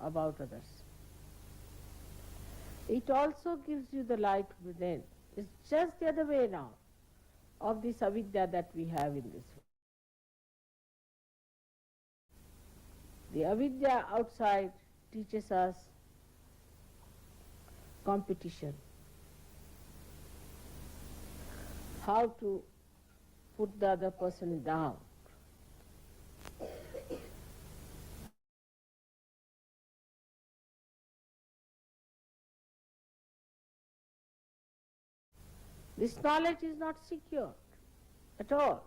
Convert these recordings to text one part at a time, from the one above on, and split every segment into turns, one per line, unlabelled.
about others. It also gives you the light within. It's just the other way now of this avidya that we have in this world. The avidya outside teaches us competition, how to put the other person down. This knowledge is not secure at all.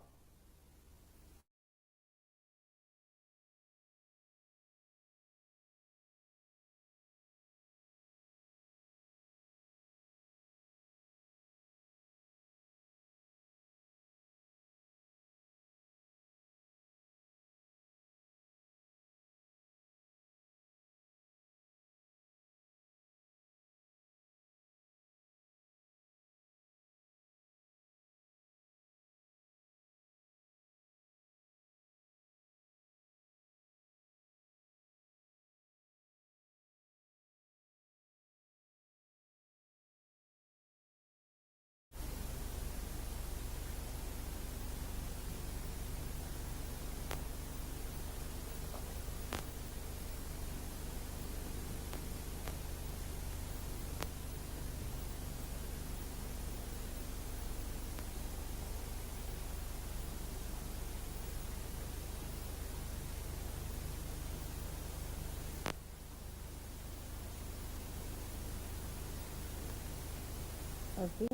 Okay.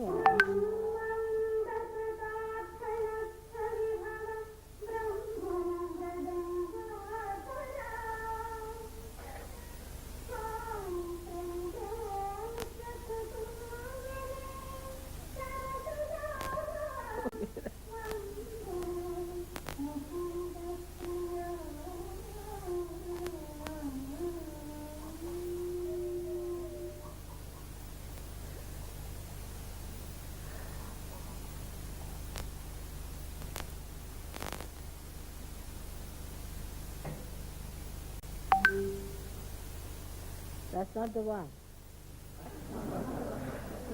That's not the one.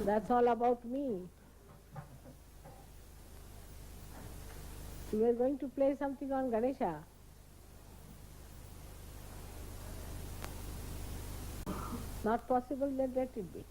That's all about me. We are going to play something on Ganesha. Not possible, then let it be.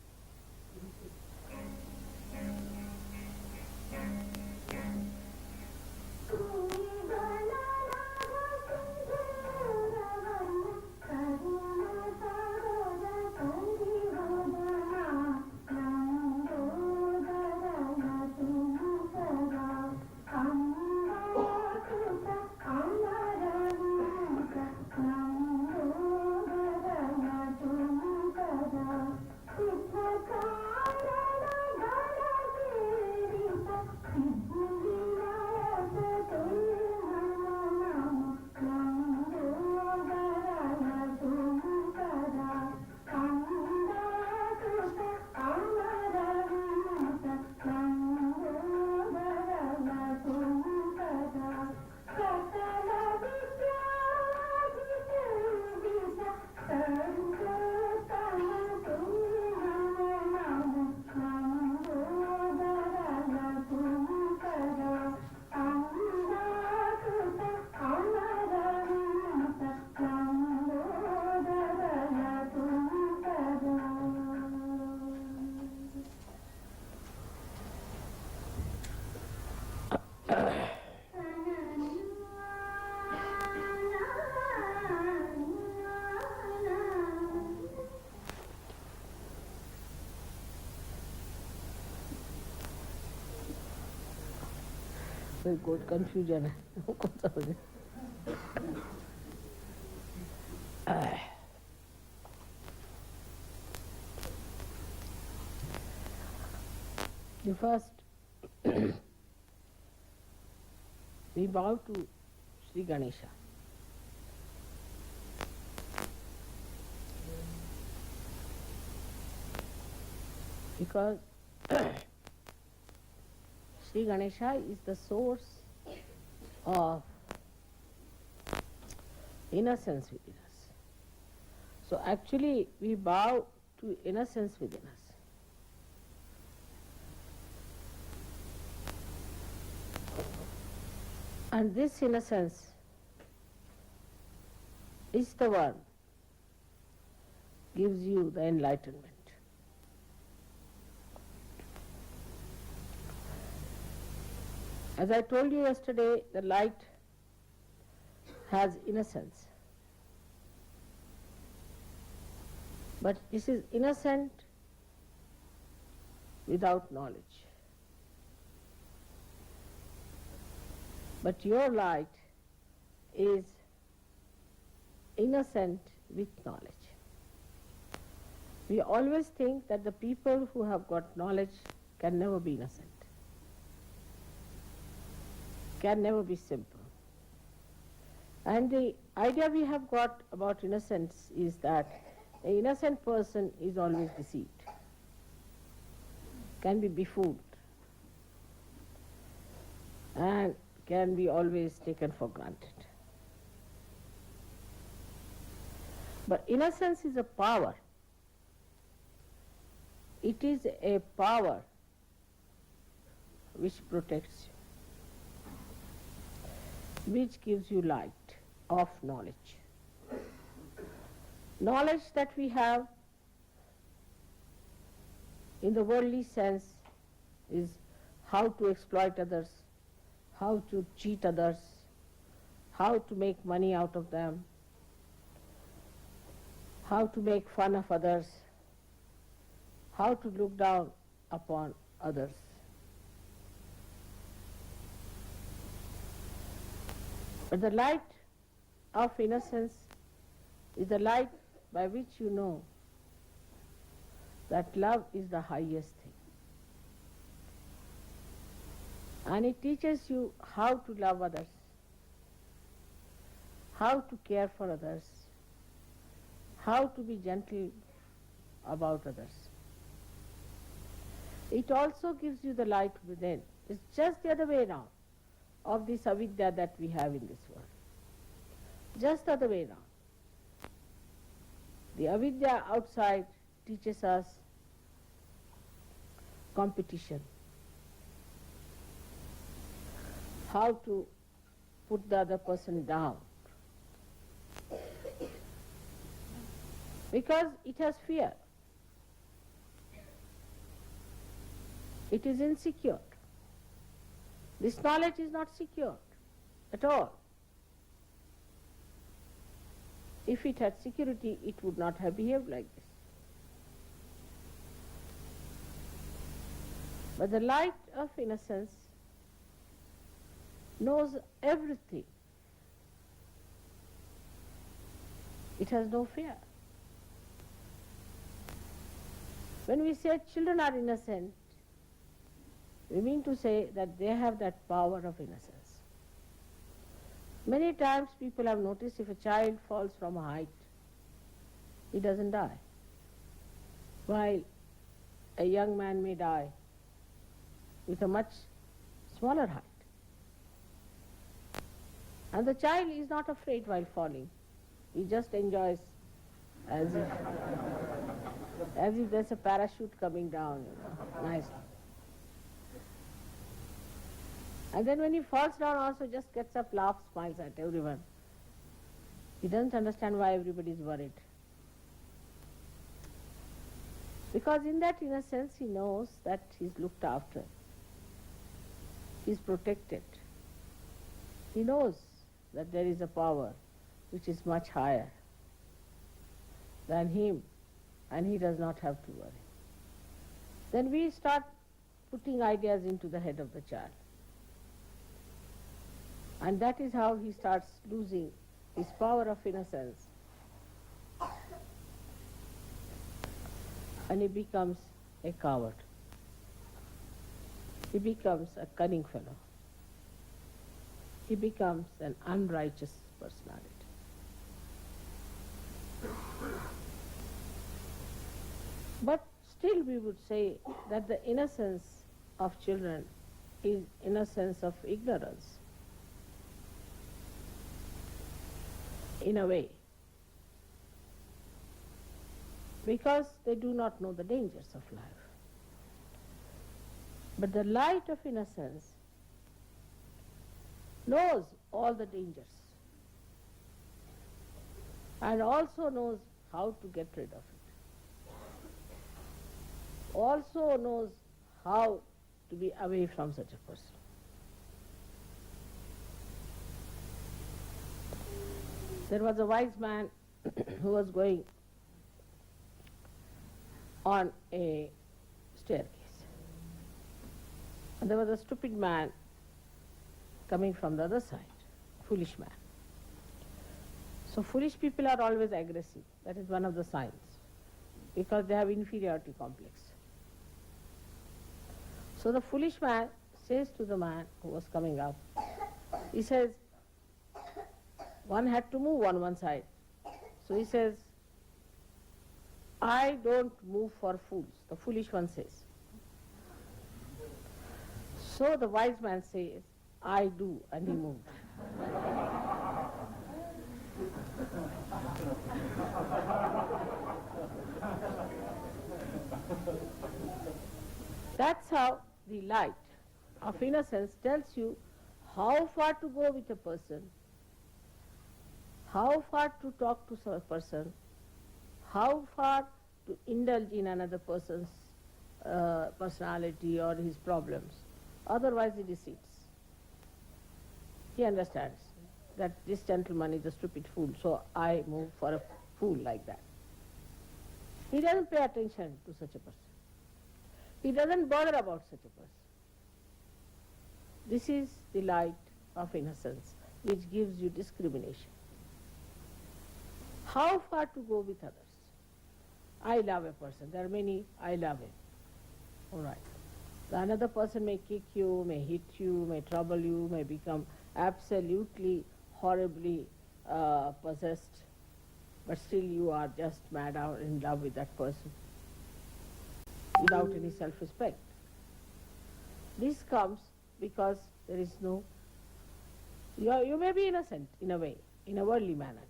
Very good confusion. The first, we bow to Sri Ganesha. Because Sri Ganesha is the source of innocence within us. So actually we bow to innocence within us. And this innocence is the one gives you the enlightenment. As I told you yesterday, the light has innocence. But this is innocent without knowledge. But your light is innocent with knowledge. We always think that the people who have got knowledge can never be innocent, can never be simple. And the idea we have got about innocence is that an innocent person is always deceived, can be befooled, and can be always taken for granted. But innocence is a power. It is a power which protects you, which gives you light of knowledge. Knowledge that we have in the worldly sense is how to exploit others, how to cheat others, how to make money out of them, how to make fun of others, how to look down upon others. But the light of innocence is the light by which you know that love is the highest thing. And it teaches you how to love others, how to care for others, how to be gentle about others. It also gives you the light within. It's just the other way around of this avidya that we have in this world. Just the other way around. The avidya outside teaches us competition, how to put the other person down, because it has fear. It is insecure. This knowledge is not secure at all. If it had security, it would not have behaved like this. But the light of innocence knows everything. It has no fear. When we say children are innocent, we mean to say that they have that power of innocence. Many times people have noticed if a child falls from a height, he doesn't die, while a young man may die with a much smaller height. And the child is not afraid while falling. He just enjoys as if there's a parachute coming down, nicely. And then when he falls down also just gets up, laughs, smiles at everyone. He doesn't understand why everybody is worried. Because in that innocence he knows that he's looked after. He's protected. He knows that there is a power which is much higher than him, and he does not have to worry. Then we start putting ideas into the head of the child. And that is how he starts losing his power of innocence. And he becomes a coward. He becomes a cunning fellow. He becomes an unrighteous personality. But still we would say that the innocence of children is innocence of ignorance. In a way. because they do not know the dangers of life. But the light of innocence knows all the dangers and also knows how to get rid of it. Also knows how to be away from such a person. There was a wise man who was going on a staircase. And there was a stupid man coming from the other side, foolish man. So foolish people are always aggressive. That is one of the signs, because they have inferiority complex. So the foolish man says to the man who was coming up, he says, one had to move on one side. So he says, I don't move for fools, the foolish one says. So the wise man says, I do, and he moved. That's how the light of innocence tells you how far to go with a person, how far to talk to a person, how far to indulge in another person's personality or his problems. Otherwise he deceits. He understands that this gentleman is a stupid fool, so I move for a fool like that. He doesn't pay attention to such a person. He doesn't bother about such a person. This is the light of innocence which gives you discrimination. How far to go with others? I love a person. There are many, I love him. All right. The another person may kick you, may hit you, may trouble you, may become absolutely, horribly possessed, but still you are just mad out in love with that person without any self-respect. This comes because there is no, you may be innocent in a way, in a worldly manner,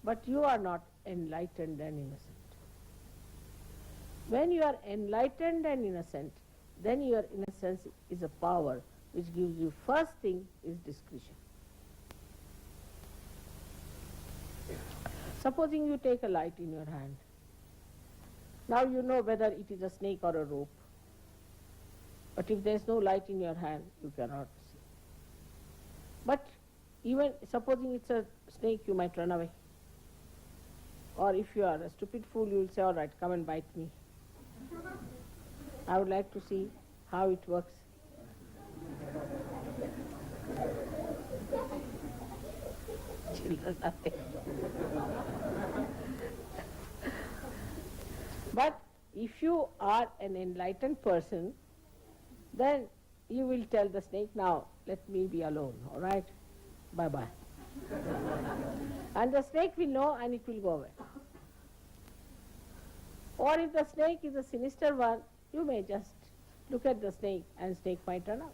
but you are not enlightened and innocent. When you are enlightened and innocent, then your innocence is a power which gives you, first thing is discretion. Supposing you take a light in your hand. Now you know whether it is a snake or a rope. But if there is no light in your hand, you cannot see. But even supposing it's a snake, you might run away. Or if you are a stupid fool, you will say, all right, come and bite me. I would like to see how it works. Children are there. But if you are an enlightened person, then you will tell the snake, now let me be alone, all right? Bye-bye. And the snake will know and it will go away. Or if the snake is a sinister one, you may just look at the snake and snake might run out.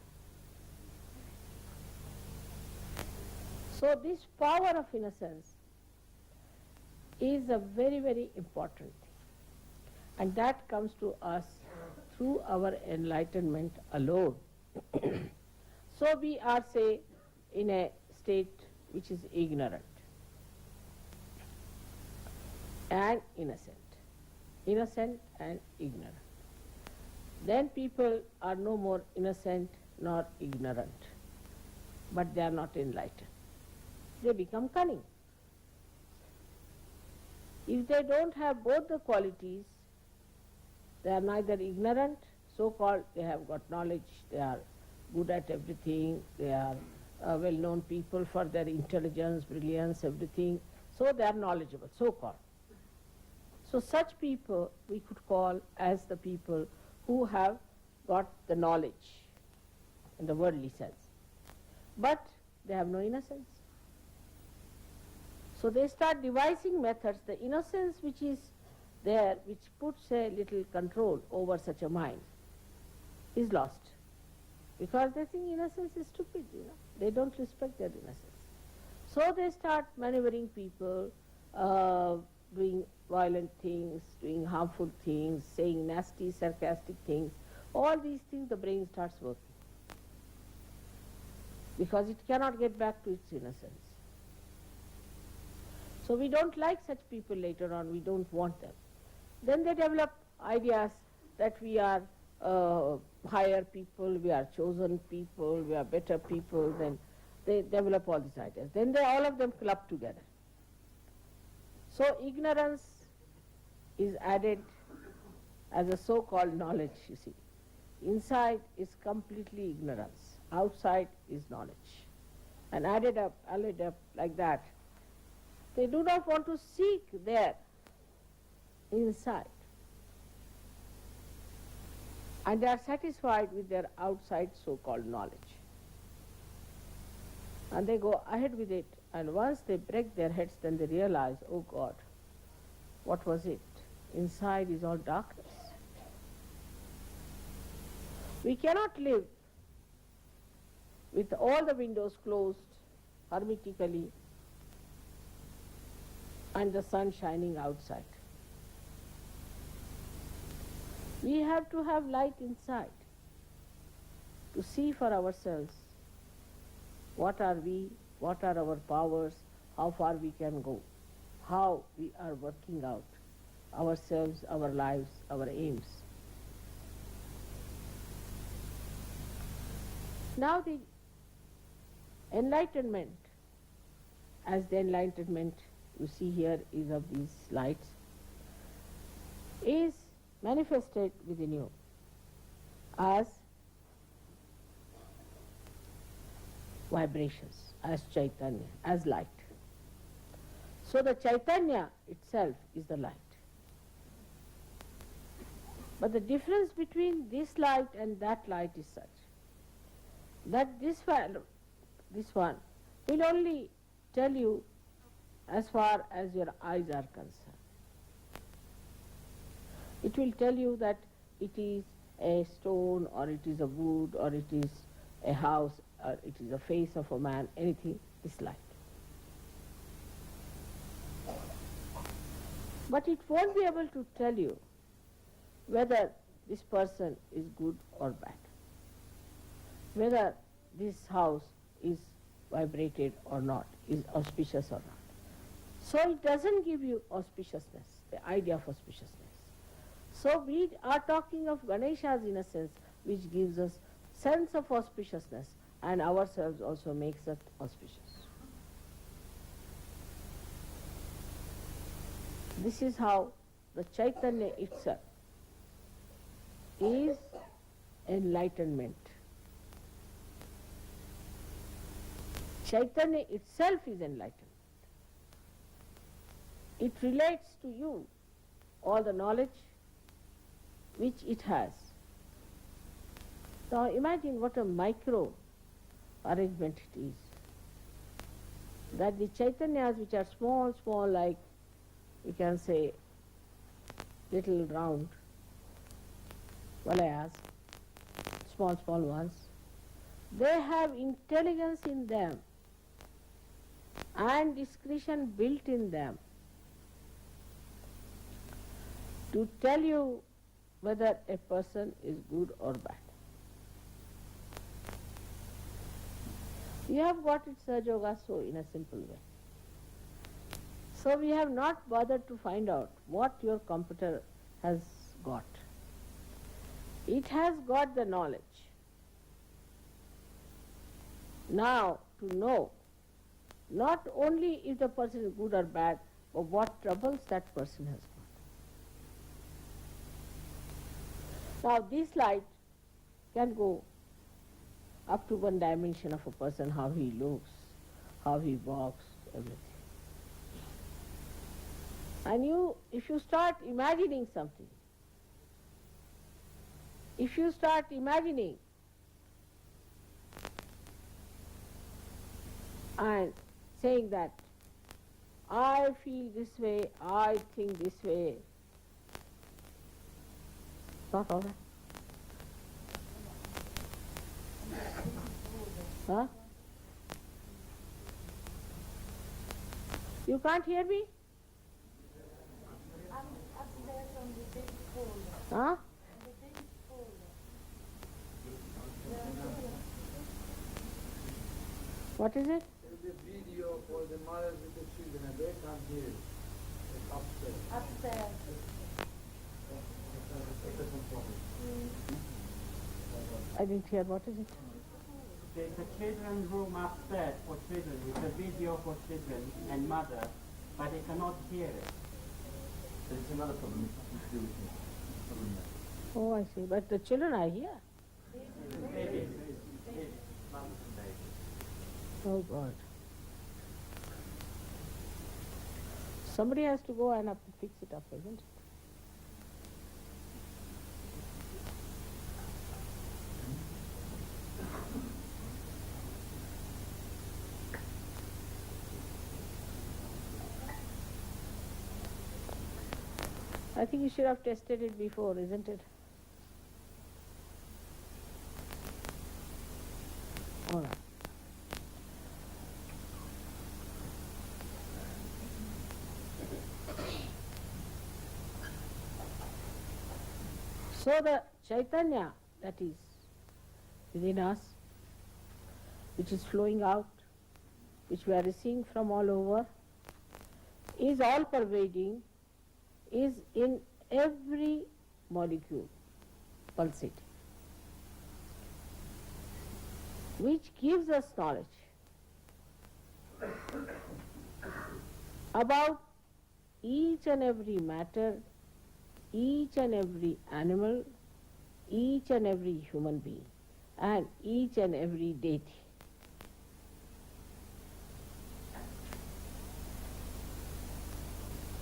So this power of innocence is a very, very important thing. And that comes to us through our enlightenment alone. So we are, say, in a state which is ignorant and innocent. Innocent and ignorant. Then people are no more innocent nor ignorant, but they are not enlightened. They become cunning. If they don't have both the qualities, they are neither ignorant, so-called, they have got knowledge, they are good at everything, they are well-known people for their intelligence, brilliance, everything, so they are knowledgeable, so-called. So such people we could call as the people who have got the knowledge in the worldly sense. But they have no innocence. So they start devising methods. The innocence which is there, which puts a little control over such a mind, is lost. Because they think innocence is stupid, They don't respect their innocence. So they start maneuvering people, doing violent things, doing harmful things, saying nasty, sarcastic things, all these things the brain starts working. Because it cannot get back to its innocence. So we don't like such people later on, we don't want them. Then they develop ideas that we are higher people, we are chosen people, we are better people, then they develop all these ideas. Then all of them club together. So ignorance is added as a so-called knowledge, you see. Inside is completely ignorance, outside is knowledge. And added up like that. They do not want to seek there inside. And they are satisfied with their outside so-called knowledge. And they go ahead with it, and once they break their heads, then they realize, oh God, what was it? Inside is all darkness. We cannot live with all the windows closed hermetically and the sun shining outside. We have to have light inside to see for ourselves what are we, what are our powers, how far we can go, how we are working out ourselves, our lives, our aims. Now the enlightenment, as the enlightenment you see here is of these lights, is manifested within you as vibrations, as Chaitanya, as light. So the Chaitanya itself is the light. But the difference between this light and that light is such that this one will only tell you as far as your eyes are concerned. It will tell you that it is a stone, or it is a wood, or it is a house, or it is a face of a man, anything, this light. But it won't be able to tell you whether this person is good or bad, whether this house is vibrated or not, is auspicious or not. So it doesn't give you auspiciousness, the idea of auspiciousness. So we are talking of Ganesha's innocence, which gives us sense of auspiciousness, and ourselves also makes us auspicious. This is how the Chaitanya itself is enlightenment. Chaitanya itself is enlightenment. It relates to you all the knowledge which it has. Now imagine what a micro arrangement it is. That the Chaitanyas which are small, like we can say little round valayas, small ones, they have intelligence in them and discretion built in them to tell you whether a person is good or bad. We have got it Sahaja so in a simple way. So we have not bothered to find out what your computer has got. It has got the knowledge. Now to know not only if the person is good or bad, but what troubles that person has got. Now this light can go up to one dimension of a person, how he looks, how he walks, everything. And if you start imagining something, if you start imagining and saying that I feel this way, I think this way, not all right. Huh? You can't hear me? Huh? What is it?
There will be a video for the mothers with the children and they can't hear it. It's upstairs.
Upstairs.
I didn't hear. What is it?
There's a children's room upstairs for children with a video for children and mother, but they cannot hear it.
It's another problem. It's nothing to do with me. Problem there.
Oh, I see. But the children are here.
Babies. Mothers and babies.
Oh, God. Somebody has to go and have to fix it up, isn't it? I think you should have tested it before, isn't it? All right. So the Chaitanya that is within us, which is flowing out, which we are receiving from all over, is all pervading, is in every molecule pulsating, which gives us knowledge about each and every matter, each and every animal, each and every human being, and each and every deity.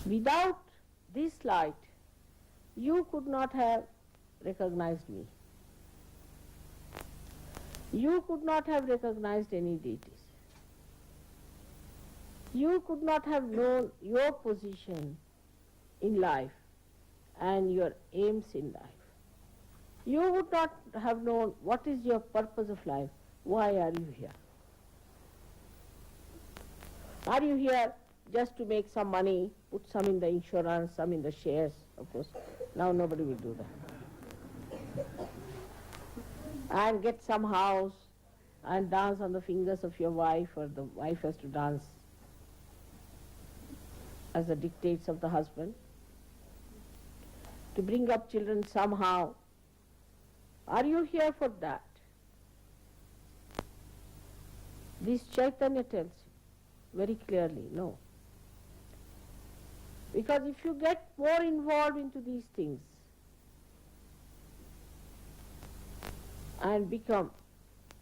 Without this light, you could not have recognized me. You could not have recognized any deities. You could not have known your position in life and your aims in life. You would not have known what is your purpose of life. Why are you here? Are you here just to make some money, put some in the insurance, some in the shares? Of course, now nobody will do that. And get some house and dance on the fingers of your wife, or the wife has to dance as the dictates of the husband. To bring up children somehow. Are you here for that? This Chaitanya tells you very clearly, no. Because if you get more involved into these things and become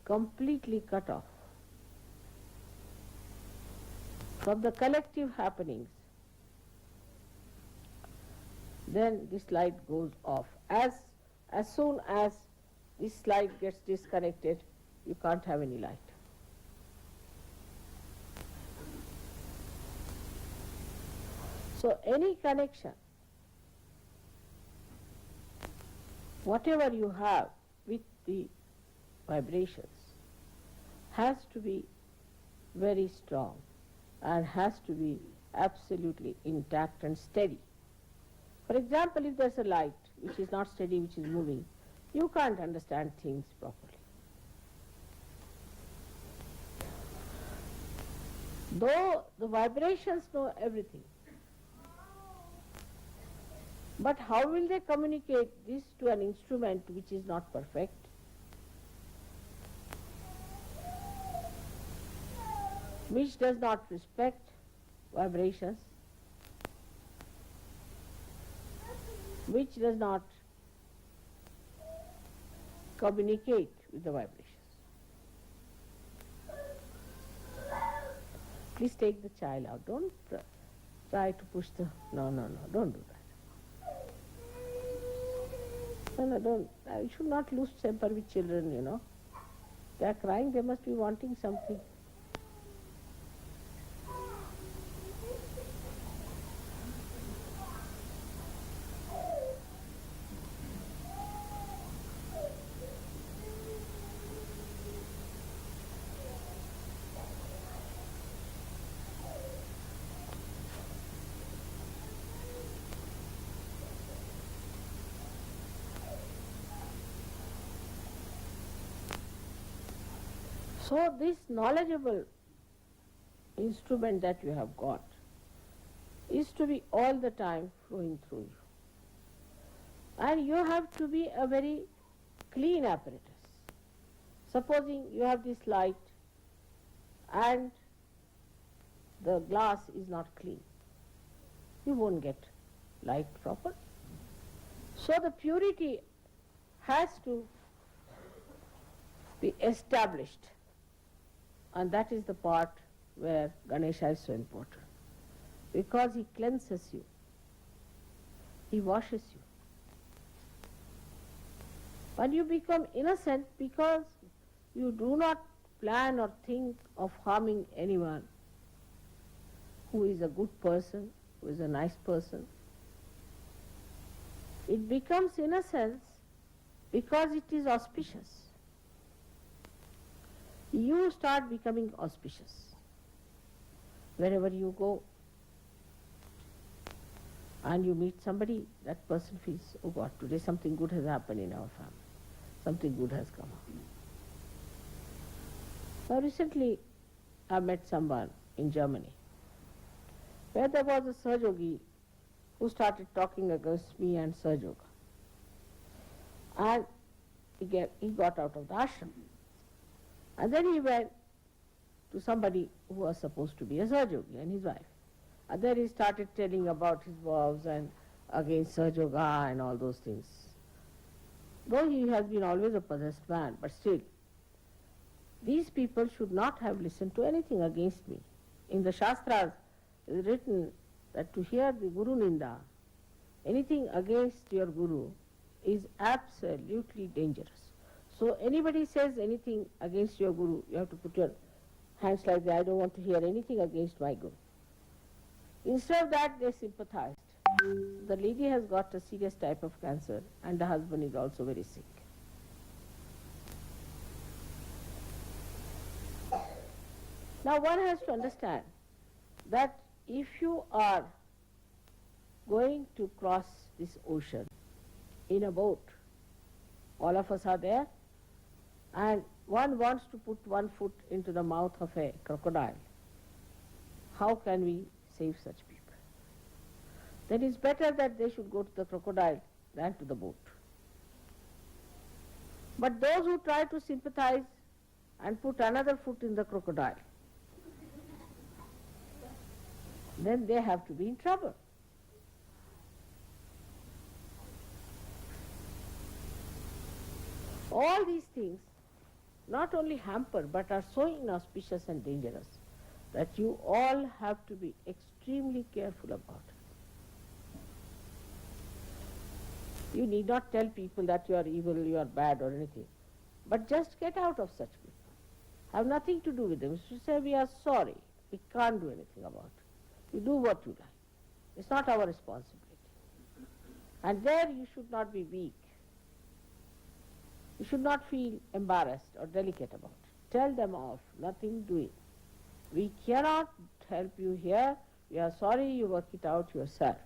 completely cut off from the collective happenings, then this light goes off. As soon as this light gets disconnected, you can't have any light. So any connection, whatever you have with the vibrations, has to be very strong and has to be absolutely intact and steady. For example, if there's a light which is not steady, which is moving, you can't understand things properly. Though the vibrations know everything, but how will they communicate this to an instrument which is not perfect? Which does not respect vibrations, which does not communicate with the vibrations. Please take the child out. Don't try to push the... No, don't do that. No, don't. I should not lose temper with children, you know. They are crying, they must be wanting something. So this knowledgeable instrument that you have got is to be all the time flowing through you. And you have to be a very clean apparatus. Supposing you have this light and the glass is not clean, you won't get light properly. So the purity has to be established, and that is the part where Ganesha is so important, because he cleanses you, he washes you. When you become innocent, because you do not plan or think of harming anyone who is a good person, who is a nice person, it becomes innocence because it is auspicious. You start becoming auspicious. Wherever you go and you meet somebody, that person feels, oh God, today something good has happened in our family. Something good has come up. Now recently I met someone in Germany where there was a Sahaja who started talking against me and Sahaja Yoga. And he got out of the ashram. And then he went to somebody who was supposed to be a Sahaja Yogi and his wife. And then he started telling about his vows and against Sahaja Yoga and all those things. Though he has been always a possessed man, but still, these people should not have listened to anything against me. In the Shastras, it is written that to hear the Guru Ninda, anything against your Guru, is absolutely dangerous. So anybody says anything against your Guru, you have to put your hands like that. I don't want to hear anything against my Guru. Instead of that, they sympathized. The lady has got a serious type of cancer and the husband is also very sick. Now one has to understand that if you are going to cross this ocean in a boat, all of us are there, and one wants to put one foot into the mouth of a crocodile, how can we save such people? Then it's better that they should go to the crocodile than to the boat. But those who try to sympathize and put another foot in the crocodile, then they have to be in trouble. All these things not only hamper but are so inauspicious and dangerous that you all have to be extremely careful about it. You need not tell people that you are evil, you are bad or anything, but just get out of such people. Have nothing to do with them. You say, we are sorry, we can't do anything about it. You do what you like. It's not our responsibility. And there you should not be weak. You should not feel embarrassed or delicate about it. Tell them off, nothing doing. We cannot help you here. We are sorry, you work it out yourself.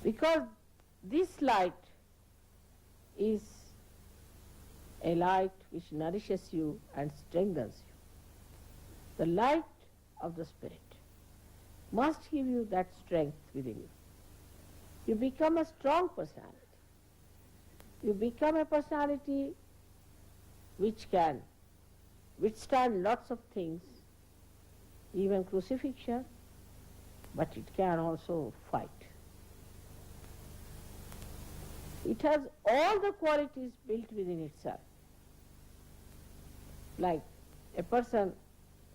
Because this light is a light which nourishes you and strengthens you. The light of the Spirit must give you that strength within you. You become a strong personality. You become a personality which can withstand lots of things, even crucifixion, but it can also fight. It has all the qualities built within itself. Like a person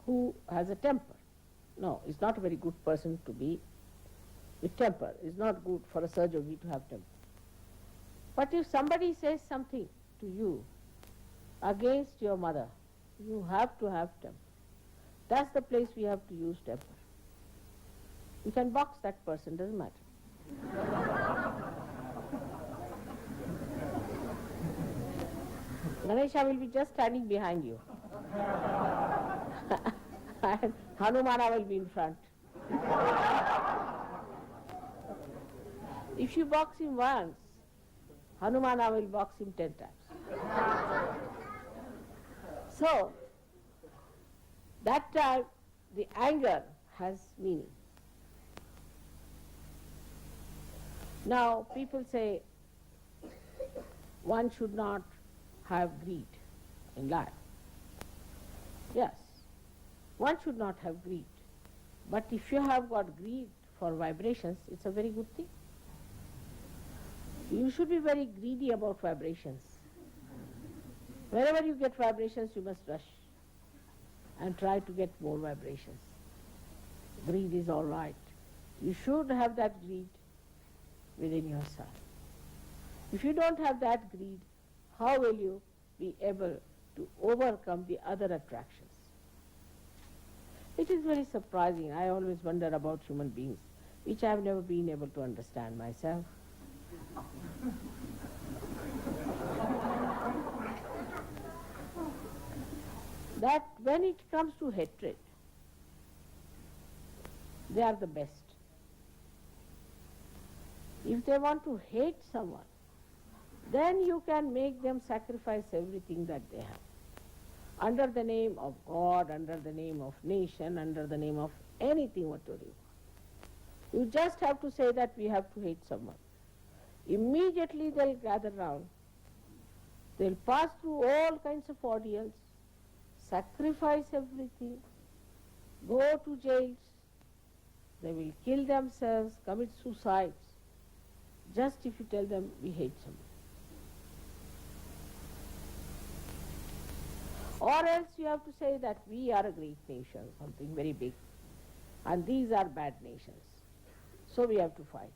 who has a temper. No, it's not a very good person to be with temper. It's not good for a Sahaja Yogi to have temper. But if somebody says something to you against your mother, you have to have temper. That's the place we have to use temper. You can box that person, doesn't matter. Ganesha will be just standing behind you. And Hanumana will be in front. If you box him once, Hanumana will box him 10 times. So, that time the anger has meaning. Now, people say one should not have greed in life. Yes, one should not have greed. But if you have got greed for vibrations, it's a very good thing. You should be very greedy about vibrations. Wherever you get vibrations, you must rush and try to get more vibrations. Greed is all right. You should have that greed within yourself. If you don't have that greed, how will you be able to overcome the other attractions? It is very surprising. I always wonder about human beings, which I have never been able to understand myself. That when it comes to hatred, they are the best. If they want to hate someone, then you can make them sacrifice everything that they have. Under the name of God, under the name of nation, under the name of anything, whatever you want. You just have to say that we have to hate someone. Immediately they'll gather round. They'll pass through all kinds of ordeals, sacrifice everything, go to jails. They will kill themselves, commit suicides, just if you tell them we hate someone. Or else you have to say that we are a great nation, something very big, and these are bad nations. So we have to fight.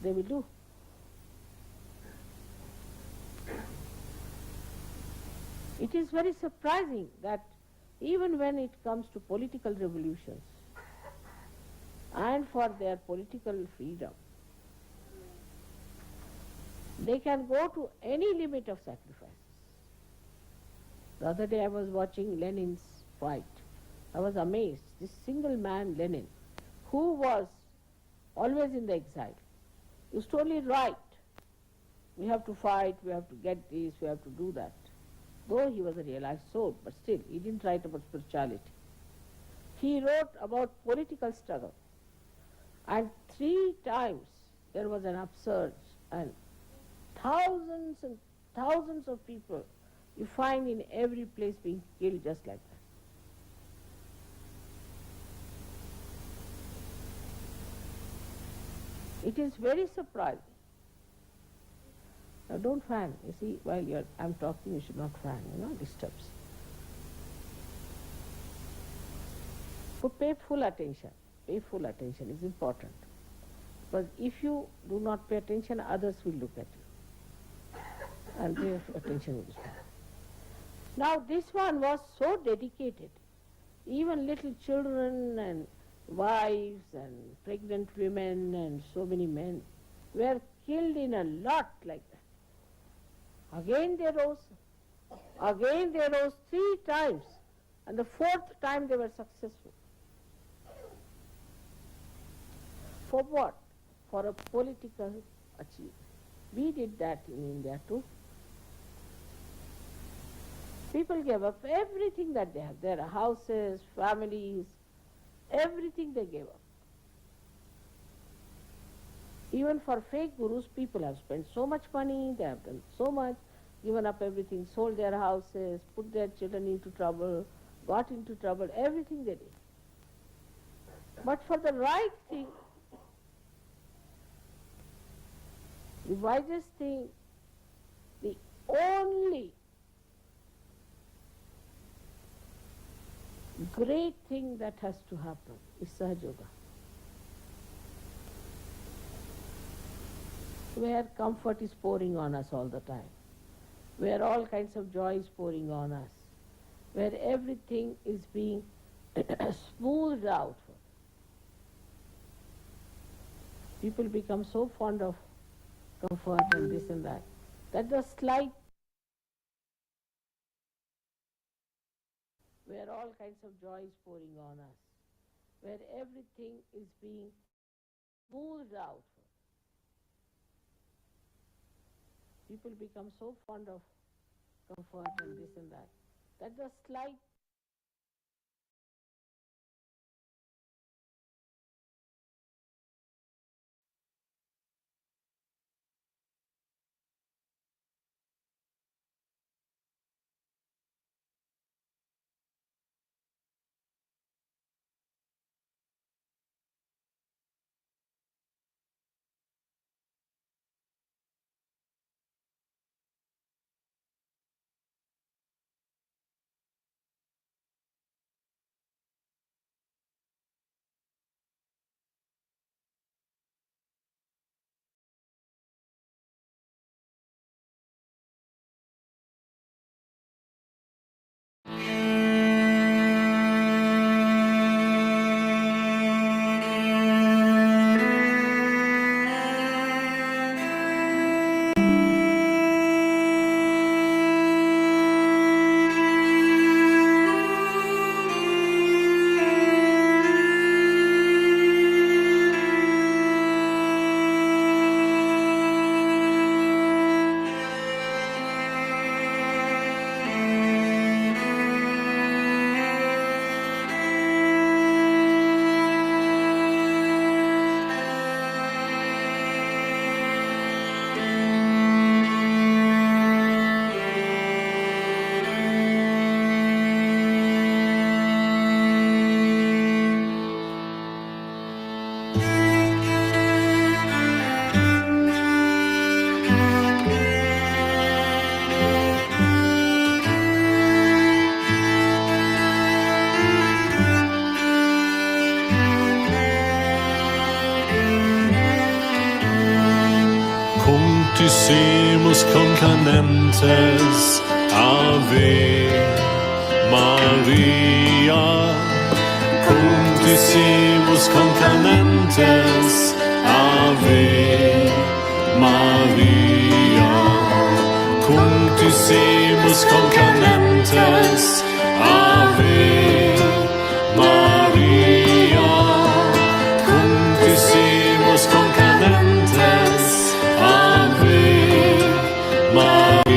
They will do. It is very surprising that even when it comes to political revolutions and for their political freedom, they can go to any limit of sacrifices. The other day I was watching Lenin's fight. I was amazed. This single man, Lenin, who was always in the exile, used to only write. We have to fight, we have to get this, we have to do that. Though he was a realized soul, but still, he didn't write about spirituality. He wrote about political struggle. And 3 times there was an upsurge, and thousands of people you find in every place being killed just like that. It is very surprising. Now don't fan. You see, while I'm talking, you should not fan, disturbs. But pay full attention. Pay full attention is important. Because if you do not pay attention, others will look at you. And their attention will be spent. Now this one was so dedicated. Even little children and wives and pregnant women and so many men were killed in a lot like that. Again they rose 3 times, and the 4th time they were successful. For what? For a political achievement. We did that in India too. People gave up everything that they have, their houses, families, everything they gave up. Even for fake gurus, people have spent so much money, they have done so much, given up everything, sold their houses, put their children into trouble, got into trouble, everything they did. But for the right thing, the wisest thing, the only great thing that has to happen is SAHAJA, where comfort is pouring on us all the time, where all kinds of joy is pouring on us, where everything is being smoothed out. People become so fond of comfort and this and that, that the slight, where all kinds of joy is pouring on us, where everything is being smoothed out. People become so fond of comfort and this and that. That was slight.
Contissimus concanentes, Ave Maria. Contissimus concanentes, Ave Maria. Contissimus concanentes, Ave Maria. Contissimus concanentes, Ave Maria.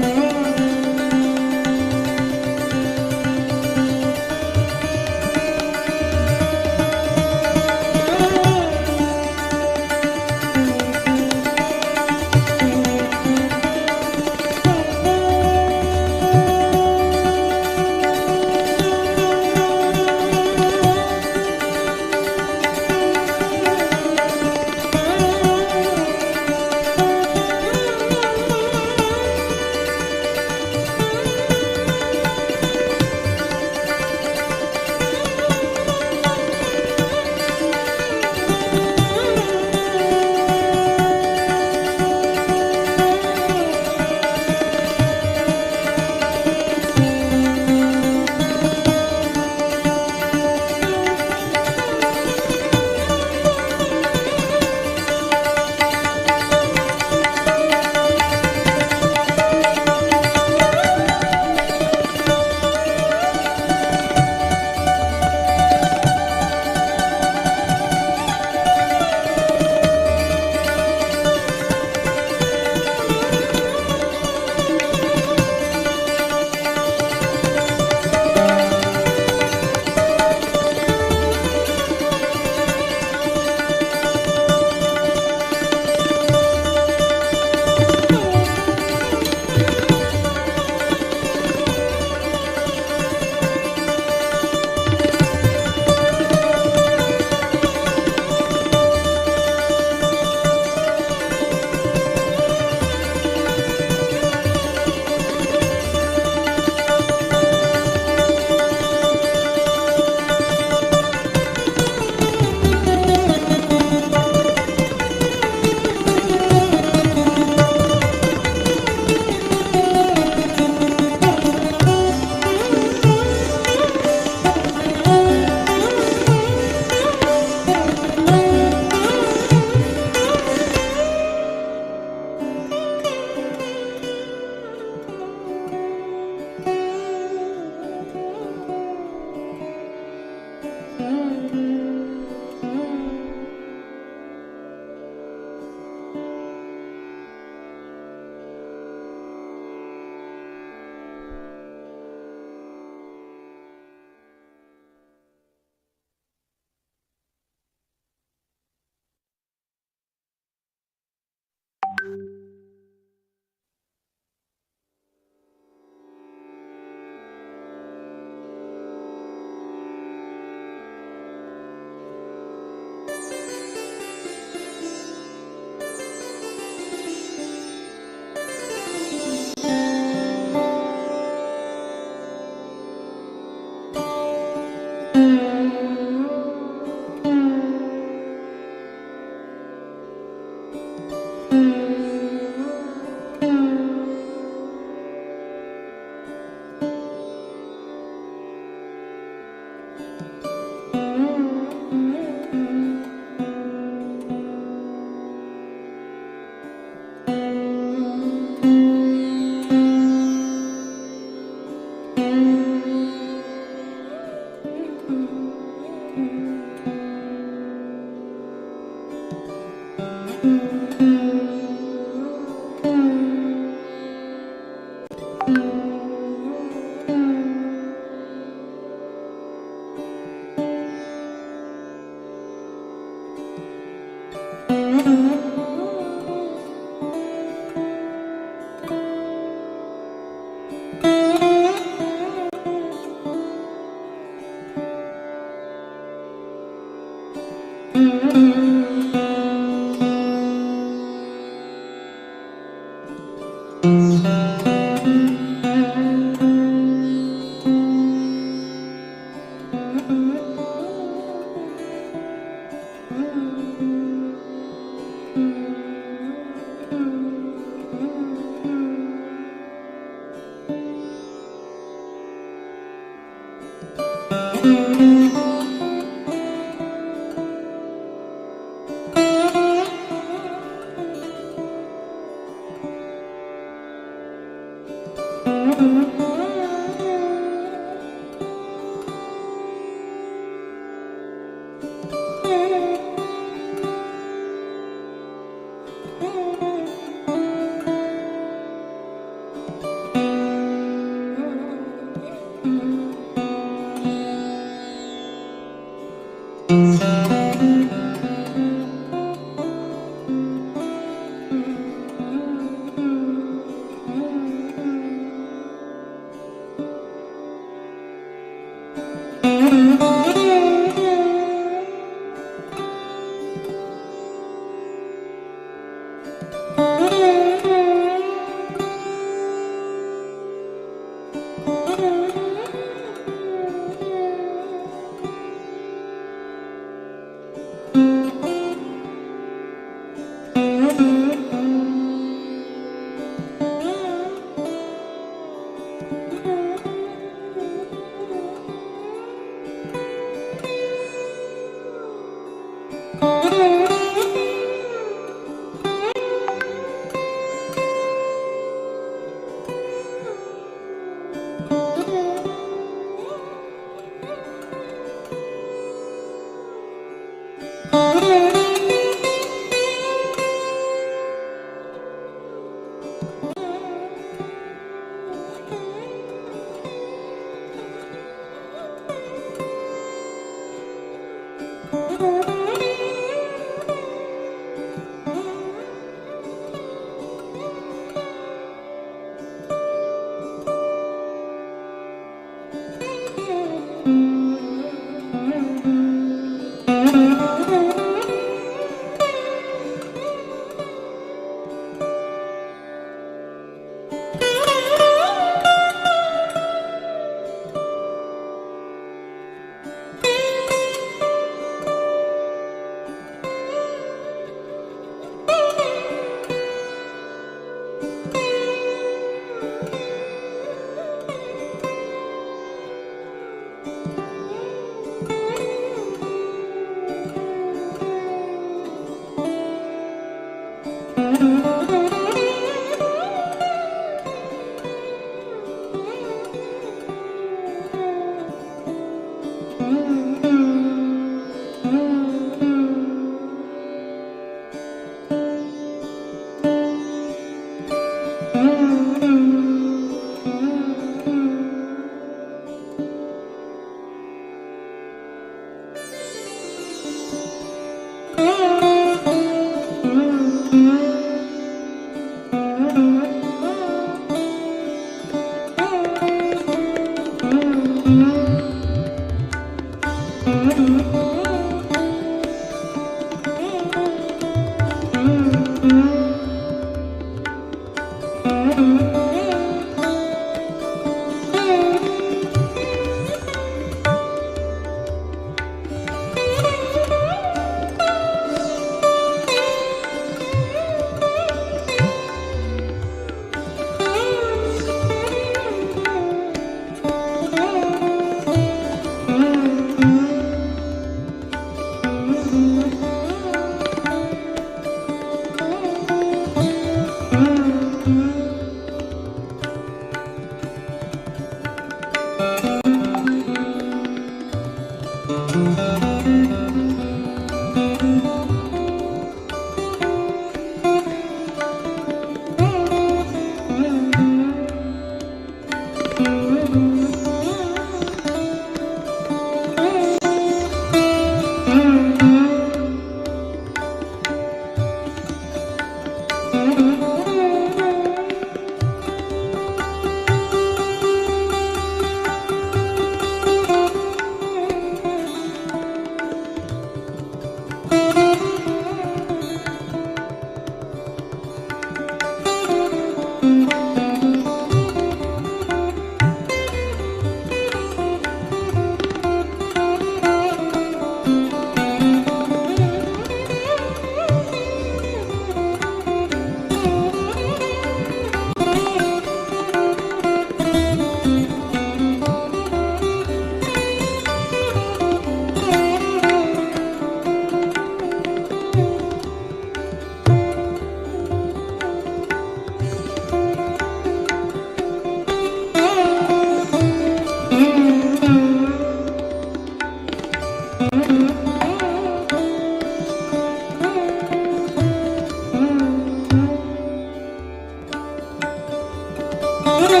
Guru